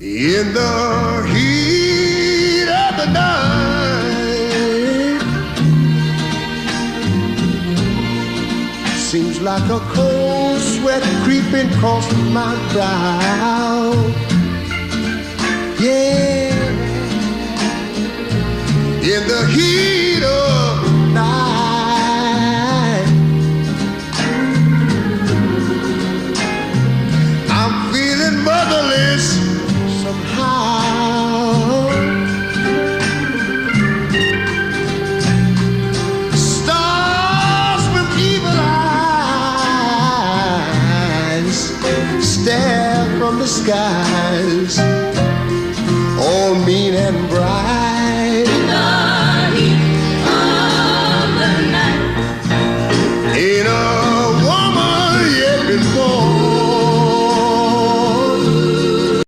In the heat of the night, seems like a cold sweat creeping across my brow. Yeah, in the heat of the night, I'm feeling motherless somehow. Stars with evil eyes stare from the skies on me